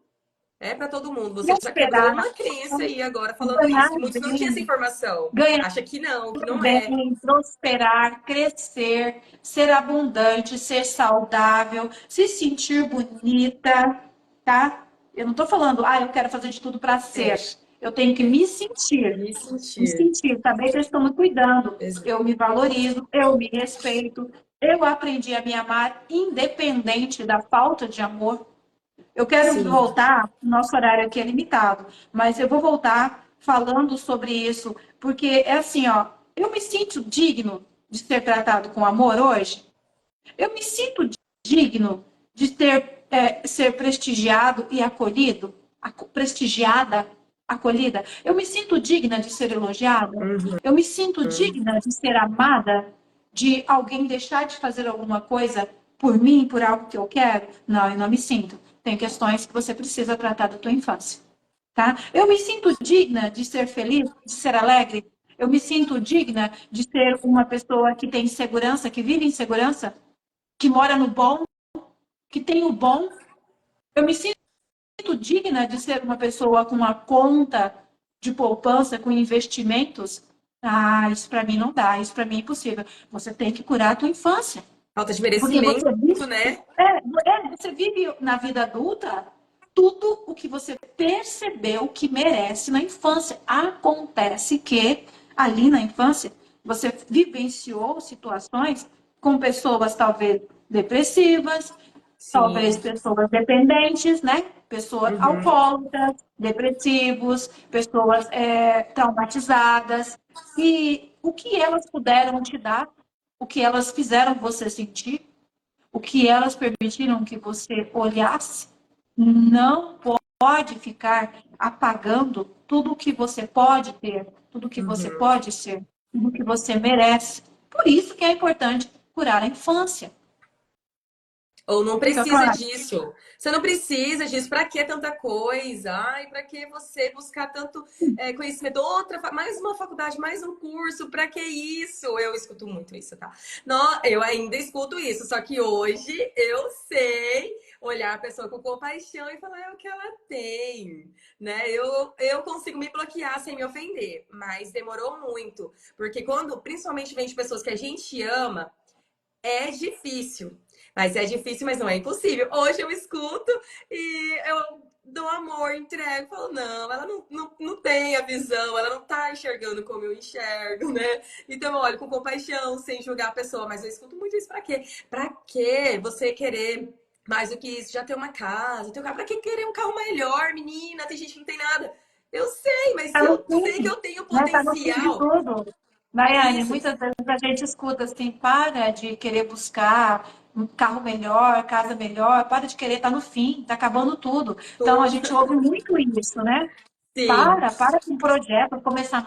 É para todo mundo. Você já quebrou Prosperar, uma crença aí agora falando ganhar isso. E muitos não tinham essa bem, informação. ganhar Acha que não é. bem, prosperar, crescer, ser abundante, ser saudável, se sentir bonita, tá? Eu não tô falando, eu quero fazer de tudo para ser. É, Eu tenho que me me sentir. sentir, saber que eu estou me cuidando. Ex- Eu me valorizo, eu me respeito. Eu aprendi a me amar independente da falta de amor. Eu quero Sim. voltar, nosso horário aqui é limitado, mas eu vou voltar falando sobre isso, porque é assim, ó, eu me sinto digno de ser tratado com amor hoje. Eu me sinto digno de ser prestigiado e acolhido, prestigiada, acolhida. Eu me sinto digna de ser elogiada. Uhum. Eu me sinto digna de ser amada, de alguém deixar de fazer alguma coisa por mim, por algo que eu quero. Não, eu não me sinto. Tem questões que você precisa tratar da tua infância, tá? Eu me sinto digna de ser feliz, de ser alegre. Eu me sinto digna de ser uma pessoa que tem segurança, que vive em segurança, que mora no bom, que tem o bom. Eu me sinto digna de ser uma pessoa com uma conta de poupança, com investimentos. Isso para mim não dá, isso para mim é impossível. Você tem que curar a tua infância. Falta de Porque merecimento, né? você vive na vida adulta tudo o que você percebeu que merece na infância. Acontece que ali na infância você vivenciou situações com pessoas talvez depressivas, talvez Sim. pessoas dependentes, né? Pessoas Uhum. alcoólicas, depressivos, pessoas traumatizadas. E o que elas puderam te dar, o que elas fizeram você sentir, o que elas permitiram que você olhasse, não pode ficar apagando tudo o que você pode ter, tudo o que você Uhum. pode ser, tudo o que você merece. Por isso que é importante curar a infância. Ou não Fica precisa claro? disso. Você não precisa disso. Para que tanta coisa? Ai, para que você buscar tanto conhecimento? Mais uma faculdade, mais um curso. Para que isso? Eu escuto muito isso, tá? Não, eu ainda escuto isso. Só que hoje eu sei olhar a pessoa com compaixão e falar o que ela tem, né? Eu consigo me bloquear sem me ofender, mas demorou muito, porque quando, principalmente, vem de pessoas que a gente ama, é difícil. Mas é difícil, mas não é impossível. Hoje eu escuto e eu dou amor, entrego, falo, não, ela não tem a visão, ela não tá enxergando como eu enxergo, né? Então eu olho com compaixão, sem julgar a pessoa, mas eu escuto muito isso pra quê? Pra quê você querer mais do que isso? Já ter uma casa, ter um carro, pra que querer um carro melhor, menina? Tem gente que não tem nada. Eu sei, mas Está se no eu sei que fim, eu tenho né? Está no fim de potencial, tudo. Nayane, isso, muitas vezes a gente escuta assim, para de querer buscar um carro melhor, casa melhor, para de querer, está no fim, está acabando tudo. Então a tudo, gente ouve muito isso, né? sim. Para com projeto, começar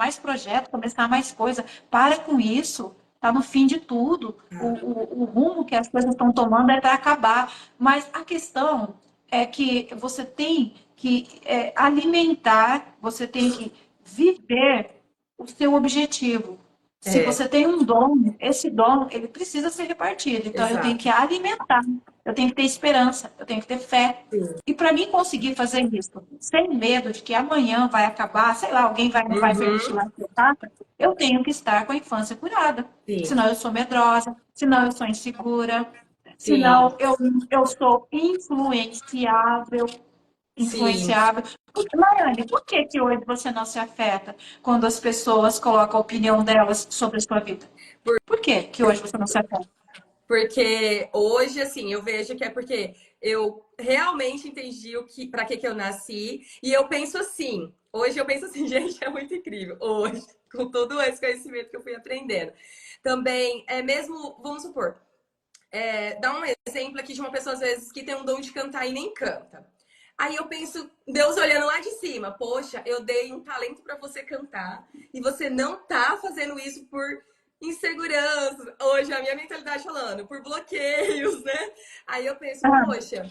mais coisa. Para com isso. Está no fim de tudo. O rumo que as coisas estão tomando é para acabar. Mas a questão é que você tem que alimentar, você tem que viver o seu objetivo. Se É, você tem um dom, esse dom, ele precisa ser repartido. Então, eu tenho exato. que alimentar, eu tenho que ter esperança, eu tenho que ter fé. Sim. E para mim conseguir fazer isso, sem medo de que amanhã vai acabar, sei lá, alguém não vai permitir Uhum. lá que eu faça, eu tenho que estar com a infância curada. Sim, Senão eu sou medrosa, senão eu sou insegura, sim, senão eu sou influenciável, sim. influenciável. Mariane, por que que hoje você não se afeta quando as pessoas colocam a opinião delas sobre a sua vida? Por que que hoje você não se afeta? Porque hoje, assim, eu vejo que é porque eu realmente entendi para que eu nasci. E eu penso assim, hoje eu penso assim, gente, é muito incrível. Hoje, com todo esse conhecimento que eu fui aprendendo. Também, é mesmo, vamos supor, dá um exemplo aqui de uma pessoa, às vezes, que tem um dom de cantar e nem canta. Aí eu penso, Deus olhando lá de cima, poxa, eu dei um talento para você cantar e você não tá fazendo isso por insegurança. Hoje a minha mentalidade falando, por bloqueios, né? Aí eu penso, Ah, poxa,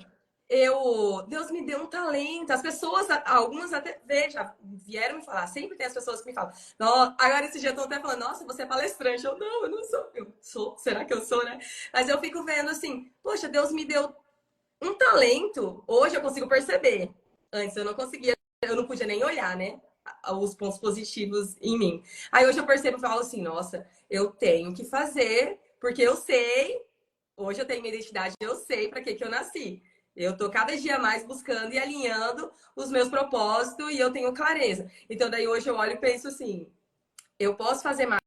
Deus me deu um talento. As pessoas, algumas até, veja, vieram me falar. Sempre tem as pessoas que me falam. Agora esse dia eu tô até falando, nossa, você é palestrante. Eu não sou. Eu sou, será que eu sou, né? Mas eu fico vendo assim, poxa, Deus me deu um talento. Hoje eu consigo perceber. Antes eu não conseguia, eu não podia nem olhar, né? Os pontos positivos em mim. Aí hoje eu percebo e falo assim, nossa, eu tenho que fazer, porque eu sei, hoje eu tenho minha identidade, eu sei para que eu nasci. Eu tô cada dia mais buscando e alinhando os meus propósitos e eu tenho clareza. Então daí hoje eu olho e penso assim, eu posso fazer mais.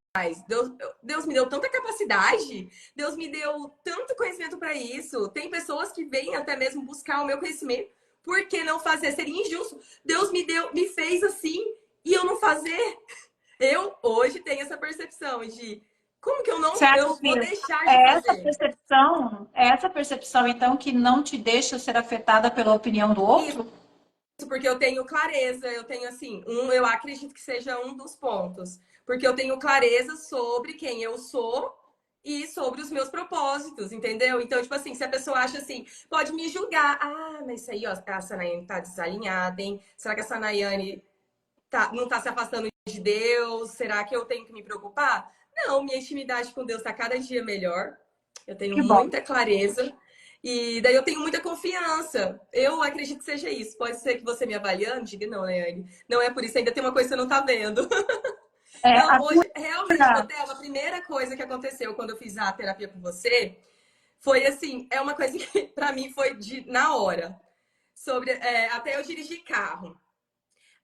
Deus me deu tanta capacidade, Deus me deu tanto conhecimento para isso. Tem pessoas que vêm até mesmo buscar o meu conhecimento. Por que não fazer? Seria injusto. Deus me fez assim e eu não fazer. Eu hoje tenho essa percepção de como que Você acha eu que vou deixar de é fazer? essa percepção, então, que não te deixa ser afetada pela opinião do Isso outro? porque eu tenho clareza, eu tenho assim, eu acredito que seja um dos pontos, porque eu tenho clareza sobre quem eu sou e sobre os meus propósitos, entendeu? Então, tipo assim, se a pessoa acha assim, pode me julgar. Ah, mas isso aí, ó, a Sanayane tá desalinhada, hein? Será que a Sanayane não tá se afastando de Deus? Será que eu tenho que me preocupar? Não, minha intimidade com Deus tá cada dia melhor. Eu tenho Que bom. muita clareza. E daí eu tenho muita confiança. Eu acredito que seja isso. Pode ser que você me avaliando, diga, não, Leane, não é por isso, ainda tem uma coisa que você não tá vendo. É, Não, a hoje, tua... realmente, Otel, a primeira coisa que aconteceu quando eu fiz a terapia com você foi assim, é uma coisa que pra mim foi na hora. Sobre, até eu dirigir carro.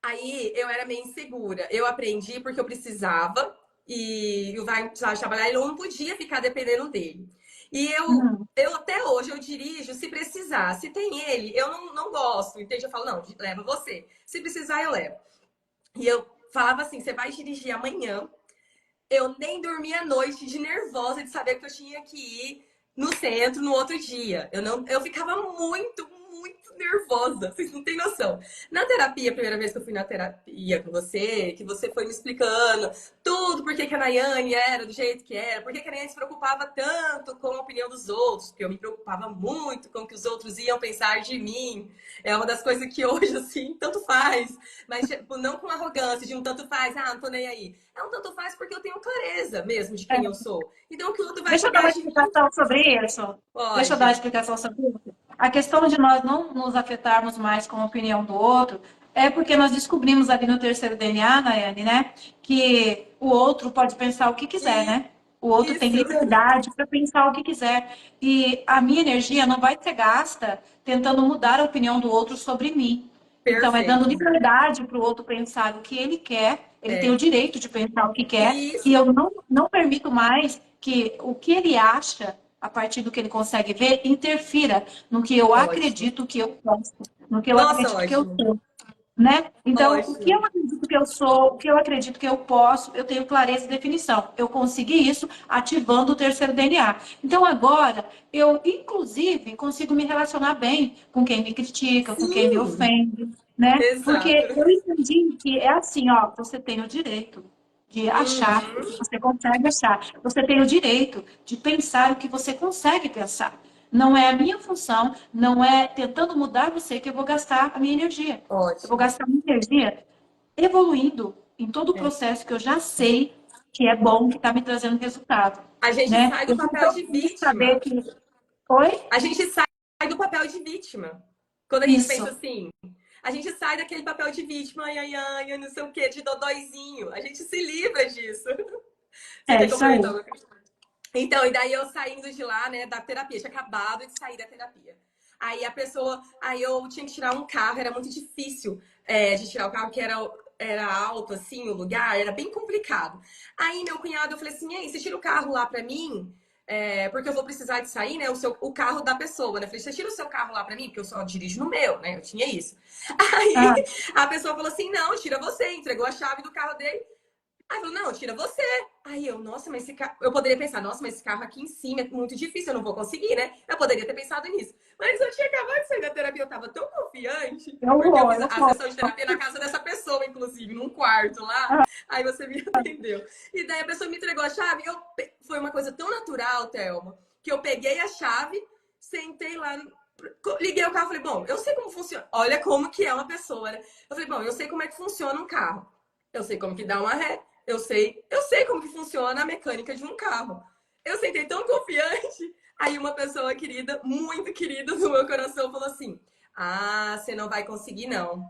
Aí eu era meio insegura. Eu aprendi porque eu precisava e o Vai precisava trabalhar, ele não podia ficar dependendo dele. E Uhum. eu até hoje eu dirijo se precisar. Se tem ele, eu não gosto, entende? Eu falo, não, leva você. Se precisar, eu levo. E eu falava assim: você vai dirigir amanhã. Eu nem dormia à noite de nervosa de saber que eu tinha que ir no centro no outro dia. Eu ficava muito nervosa, vocês não têm noção. Na terapia, a primeira vez que eu fui na terapia com você, que você foi me explicando tudo, por que que a Nayane era do jeito que era, por que que a Nayane se preocupava tanto com a opinião dos outros, porque eu me preocupava muito com o que os outros iam pensar de mim. É uma das coisas que hoje, assim, tanto faz, mas tipo, não com arrogância, de um tanto faz, ah, não tô nem aí. É um tanto faz porque eu tenho clareza mesmo de quem eu sou. Então, o que o outro vai Deixa eu dar julgar uma de mim, explicação sobre isso. Deixa eu dar uma pode. explicação sobre isso. A questão de nós não nos afetarmos mais com a opinião do outro é porque nós descobrimos ali no terceiro DNA, Nayane, né, que o outro pode pensar o que quiser, E né? O outro tem isso, liberdade para pensar o que quiser. E a minha energia não vai ser gasta tentando mudar a opinião do outro sobre mim. Então, é dando perfeito. liberdade para o outro pensar o que ele quer, ele tem o É. direito de pensar o que quer, e Isso, eu não permito mais que o que ele acha, a partir do que ele consegue ver, interfira no que eu ótimo. acredito que eu posso, no que eu Nossa, acredito que eu ótimo. sou. Né? Então, o que eu Ótimo. acredito que eu sou, o que eu acredito que eu posso, eu tenho clareza e definição. Eu consegui isso ativando o terceiro DNA. Então, agora, eu, inclusive, consigo me relacionar bem com quem me critica, com quem me Sim, ofende, né? exato. Porque eu entendi que é assim, ó, você tem o direito de achar o que Uhum. você consegue achar. Você tem o direito de pensar o que você consegue pensar. Não é a minha função, não é tentando mudar você que eu vou gastar a minha energia. Eu vou Ótimo. gastar minha energia evoluindo em todo o É. processo que eu já sei que é bom, que está me trazendo resultado. A gente Né? sai do Eu fico papel tão de feliz de saber vítima. que. Oi? A gente sai do papel de vítima. Quando a gente pensa Isso. assim, a gente sai daquele papel de vítima, ai, ai, ai, não sei o quê, de dodóizinho. A gente se livra disso. Você É quer isso aí. complementar alguma coisa? Então, e daí eu saindo de lá, né, da terapia, tinha acabado de sair da terapia. Aí a pessoa, aí eu tinha que tirar um carro, era muito difícil de tirar o carro, que era alto, assim, o lugar, era bem complicado. Aí meu cunhado, eu falei assim, ei, você tira o carro lá pra mim? Porque eu vou precisar de sair, né, o carro da pessoa, né? Eu falei, você tira o seu carro lá pra mim? Porque eu só dirijo no meu, né? Eu tinha isso. Aí Ah, a pessoa falou assim, não, tira você, entregou a chave do carro dele. Aí falou, não, tira você. Aí eu, nossa, mas esse carro. Eu poderia pensar, nossa, mas esse carro aqui em cima é muito difícil, eu não vou conseguir, né? Eu poderia ter pensado nisso. Mas eu tinha acabado de sair da terapia, eu tava tão confiante, porque eu fiz eu a vou. sessão de terapia na casa dessa pessoa, inclusive, num quarto lá. Ah, Aí você me atendeu. E daí a pessoa me entregou a chave. Foi uma coisa tão natural, Thelma, que eu peguei a chave, sentei lá Liguei o carro, falei, bom, eu sei como funciona. Olha como que é uma pessoa, né? Eu falei, bom, eu sei como é que funciona um carro. Eu sei como que dá uma ré. Eu sei como que funciona a mecânica de um carro. Eu sentei tão confiante. Aí uma pessoa querida, muito querida do meu coração, falou assim: Ah, você não vai conseguir, não.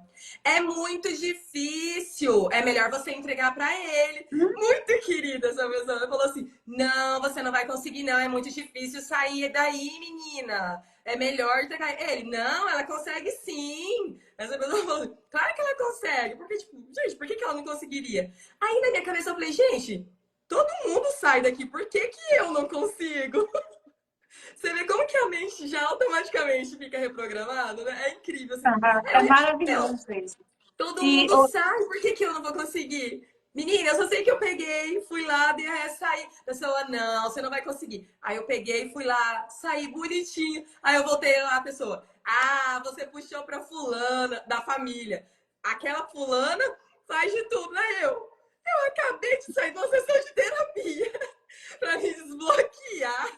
É muito difícil. É melhor você entregar para ele. Muito querida essa pessoa. Ela falou assim: Não, você não vai conseguir, não. É muito difícil sair daí, menina. É melhor entregar. Ele, não, ela consegue sim. Essa pessoa falou: Claro que ela consegue. Porque, tipo, gente, por que ela não conseguiria? Aí na minha cabeça eu falei: Gente, todo mundo sai daqui. Por que que eu não consigo? Você vê como que a mente já automaticamente fica reprogramada, né? É incrível, assim. É Eu, maravilhoso isso. todo E mundo sai, por que que eu não vou conseguir? Menina, eu só sei que eu peguei, fui lá, dei a ré, saí. A pessoa, não, você não vai conseguir. Aí eu peguei, fui lá, saí bonitinho. Aí eu voltei lá, a pessoa, ah, você puxou pra fulana da família. Aquela fulana faz de tudo, né? Eu acabei de sair de uma sessão de terapia pra me desbloquear.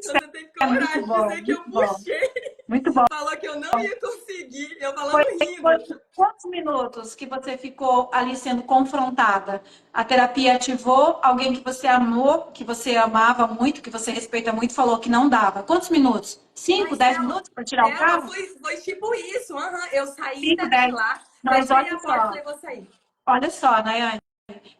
Você tem é muito coragem de bom, dizer que eu muito bom, puxei, muito bom. falou que eu não ia conseguir, eu Foi falando rindo. quantos minutos que você ficou ali sendo confrontada? A terapia ativou alguém que você amou, que você amava muito, que você respeita muito, falou que não dava. Quantos minutos? 5, Mas, 10 Thelma, minutos para tirar o carro? foi tipo isso. Uhum. Eu saí 5, daqui 10. lá, Mas fechei a porta e falei, vou sair. olha só, Nayane.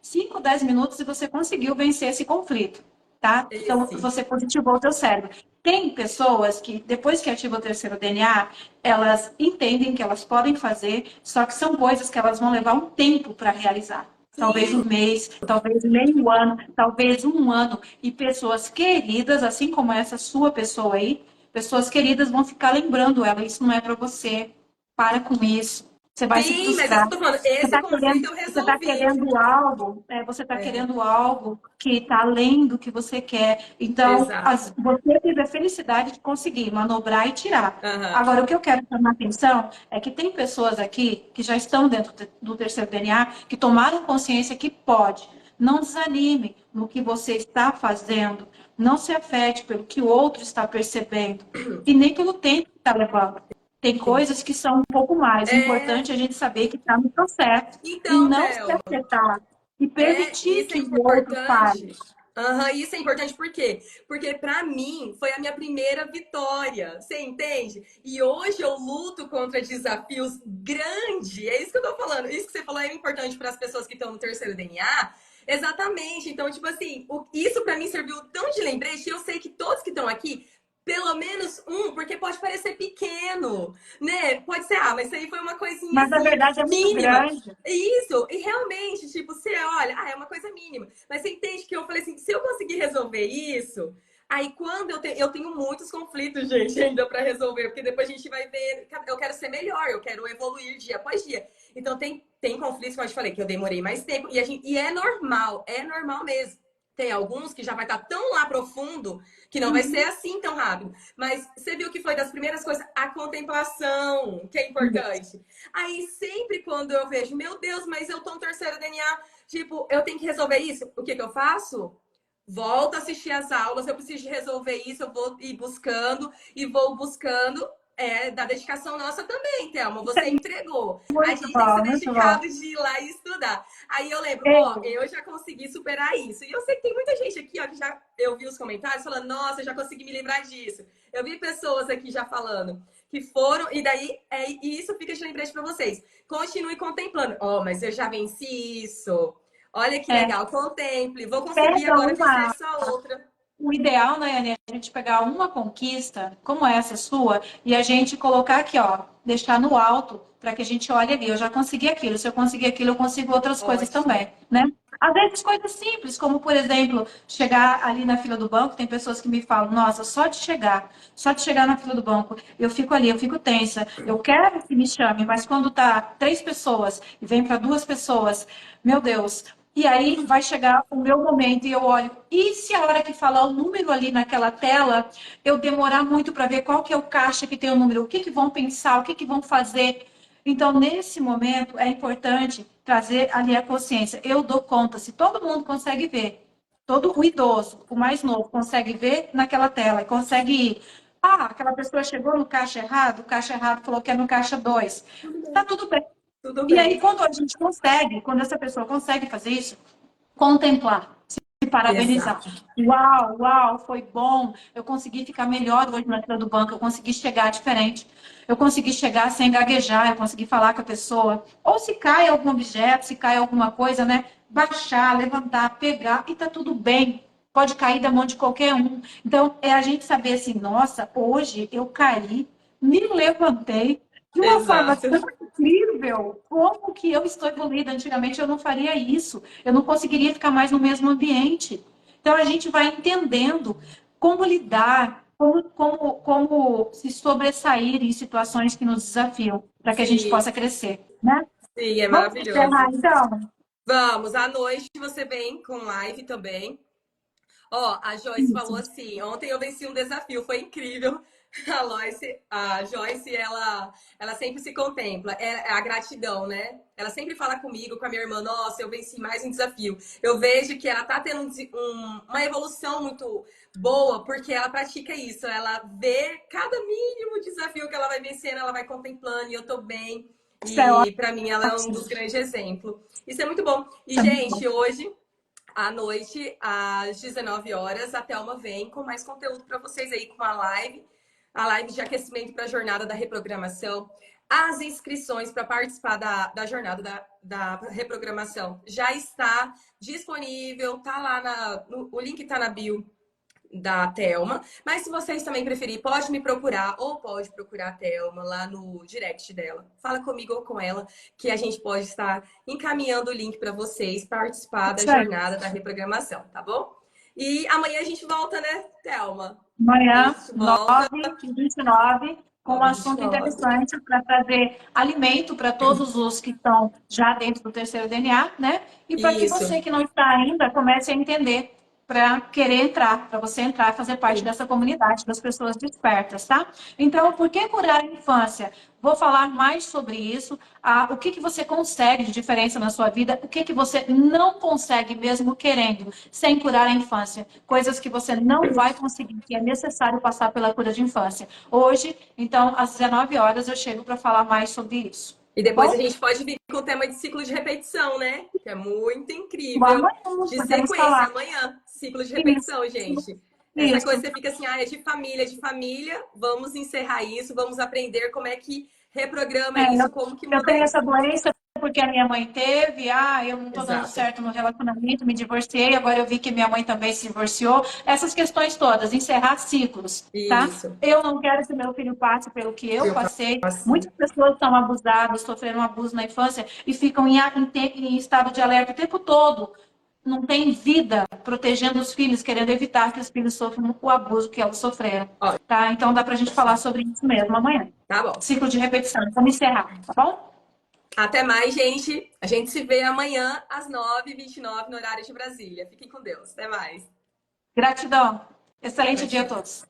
5, 10 minutos e você conseguiu vencer esse conflito, tá? Então, Esse. você positivou o teu cérebro. Tem pessoas que, depois que ativa o terceiro DNA, elas entendem que elas podem fazer, só que são coisas que elas vão levar um tempo para realizar. Talvez um Sim, mês, talvez meio ano, talvez um ano. E pessoas queridas, assim como essa sua pessoa aí, pessoas queridas vão ficar lembrando ela, isso não é para você. Para com isso. Você vai se sim, mas isso frustrar. que eu tô falando. Esse conflito eu Você tá resolvi. querendo algo, você está É, querendo algo que está além do que você quer. Então, exato. você teve a felicidade de conseguir manobrar e tirar. Uhum. Agora, o que eu quero chamar a atenção é que tem pessoas aqui que já estão dentro do terceiro DNA, que tomaram consciência que pode. Não desanime no que você está fazendo. Não se afete pelo que o outro está percebendo. E nem pelo tempo que está levando. Tem coisas que são um pouco mais. O É, importante é a gente saber que está no processo e então, não se Thelma, afetar e permitir isso é que o outro fale. importante. Aham, isso é importante por quê? Porque pra mim foi a minha primeira vitória, você entende? E hoje eu luto contra desafios grandes. É isso que eu tô falando. Isso que você falou é importante para as pessoas que estão no terceiro DNA. Exatamente. Então, tipo assim, isso pra mim serviu tão de lembrete. Eu sei que todos que estão aqui, pelo menos um, porque pode parecer pequeno, né? Pode ser, ah, mas isso aí foi uma coisinha Mas na assim, verdade é muito mínima. grande. Isso, e realmente, tipo, você olha, ah, é uma coisa mínima. Mas você entende que eu falei assim, se eu conseguir resolver isso, aí quando eu tenho muitos conflitos, gente, ainda para resolver, porque depois a gente vai ver, eu quero ser melhor, eu quero evoluir dia após dia. Então tem conflitos, como eu te falei, que eu demorei mais tempo, e é normal mesmo. Tem alguns que já vai estar tão lá profundo que não vai ser Uhum. assim tão rápido. Mas você viu que foi das primeiras coisas, a contemplação, que é importante. Aí sempre quando eu vejo, meu Deus, mas eu tô no terceiro DNA, tipo, eu tenho que resolver isso. O que que eu faço? Volto a assistir as aulas, eu preciso de resolver isso, eu vou ir buscando e vou buscando. É da dedicação nossa também, Thelma. Isso é Você entregou. A muito gente tem que ser bom, muito bom. dedicado de ir lá e estudar. Aí eu lembro, ó, Ei, eu já consegui superar isso. E eu sei que tem muita gente aqui, ó, que já eu vi os comentários falando, nossa, eu já consegui me lembrar disso. Eu vi pessoas aqui já falando que foram, e daí e isso fica de lembrete para vocês. Continue contemplando. Ó, oh, mas eu já venci isso. Olha que é, legal, contemple. Vou conseguir pega agora vencer uma. essa outra. O ideal, né, é a gente pegar uma conquista, como essa sua, e a gente colocar aqui, ó, deixar no alto, para que a gente olhe ali. Eu já consegui aquilo, se eu conseguir aquilo, eu consigo outras coisas Ótimo. também, né? Às vezes coisas simples, como, por exemplo, chegar ali na fila do banco, tem pessoas que me falam, nossa, só de chegar na fila do banco, eu fico ali, eu fico tensa, eu quero que me chame, mas quando tá 3 pessoas e vem para 2 pessoas, meu Deus, e aí vai chegar o meu momento e eu olho. E se a hora que falar o número ali naquela tela, eu demorar muito para ver qual que é o caixa que tem o número, o que que vão pensar, o que que vão fazer. Então, nesse momento, é importante trazer ali a consciência. Eu dou conta, se todo mundo consegue ver, todo o idoso, o mais novo, consegue ver naquela tela, consegue ir. Ah, aquela pessoa chegou no caixa errado, o caixa errado falou que é no caixa 2. Tudo Tá bem, tudo bem. tudo E aí, bem. quando a gente consegue, quando essa pessoa consegue fazer isso, contemplar, se parabenizar. Exato. Uau, uau, foi bom. Eu consegui ficar melhor hoje na fila do banco, eu consegui chegar diferente. Eu consegui chegar sem gaguejar, eu consegui falar com a pessoa. Ou se cai algum objeto, se cai alguma coisa, né? Baixar, levantar, pegar e tá tudo bem. Pode cair da mão de qualquer um. Então, é a gente saber assim, nossa, hoje eu caí, me levantei de uma forma Exato. tão incrível. Como que eu estou evoluída? Antigamente eu não faria isso. Eu não conseguiria ficar mais no mesmo ambiente. Então, a gente vai entendendo como lidar, como se sobressair em situações que nos desafiam, para que a gente Sim, possa crescer, né? sim, é Vamos encerrar, maravilhoso. então? Vamos, à noite você vem com live também. Ó, a Joyce falou Isso. assim: ontem eu venci um desafio, foi incrível. A Joyce, ela sempre se contempla, é a gratidão, né? Ela sempre fala comigo, com a minha irmã: nossa, eu venci mais um desafio. Eu vejo que ela tá tendo uma evolução muito boa, porque ela pratica isso, ela vê cada mínimo desafio que ela vai vencendo, ela vai contemplando, e eu tô bem. Isso é E para mim ela é um ótimo. dos grandes exemplos. Isso é muito bom. E, Isso é muito bom. gente, hoje à noite, às 19 horas, a Thelma vem com mais conteúdo para vocês aí, com a live de aquecimento para a jornada da reprogramação. As inscrições para participar da jornada da reprogramação já está disponível, tá lá o link está na bio da Thelma. Mas se vocês também preferirem, pode me procurar ou pode procurar a Thelma lá no direct dela. Fala comigo ou com ela, que a gente pode estar encaminhando o link para vocês participar da Isso aí. jornada da reprogramação, tá bom? E amanhã a gente volta, né, Thelma? Amanhã a Amanhã, gente volta, 9h29, com um assunto 9h29. interessante para trazer alimento para todos os que estão já dentro do terceiro DNA, né? E para que Isso. você que não está ainda comece a entender, para querer entrar, para você entrar e fazer parte Sim. dessa comunidade das pessoas despertas, tá? Então, por que curar a infância? Vou falar mais sobre isso, o que você consegue de diferença na sua vida, o que você não consegue mesmo querendo, sem curar a infância. Coisas que você não vai conseguir, que é necessário passar pela cura de infância. Hoje, então, às 19 horas, eu chego para falar mais sobre isso. E Tá depois a bom? gente pode vir com o tema de ciclo de repetição, né? Que é muito incrível. Amanhã De podemos sequência, falar. amanhã, ciclo de Isso. repetição, gente. Essa coisa Isso. você fica assim, ah, é de família, é de família. Vamos encerrar isso, vamos aprender como é que reprograma É, isso, eu, como que eu muda tenho essa isso. doença porque a minha mãe teve, eu não estou dando Exato. certo no relacionamento, me divorciei, agora eu vi que minha mãe também se divorciou. Essas questões todas, encerrar ciclos, tá? Isso. Eu não quero que meu filho passe pelo que eu Eu passei. faço. Muitas pessoas são abusadas, sofreram um abuso na infância e ficam em estado de alerta o tempo todo. Não tem vida protegendo os filhos, querendo evitar que os filhos sofram o abuso que elas sofreram, tá? Então dá para a gente falar Ótimo. sobre isso mesmo amanhã. Tá bom. Ciclo de repetição. Vamos encerrar, tá bom? Até mais, gente. A gente se vê amanhã às 9h29 no horário de Brasília. Fiquem com Deus. Até mais. Gratidão. Excelente dia a Gratidão. todos.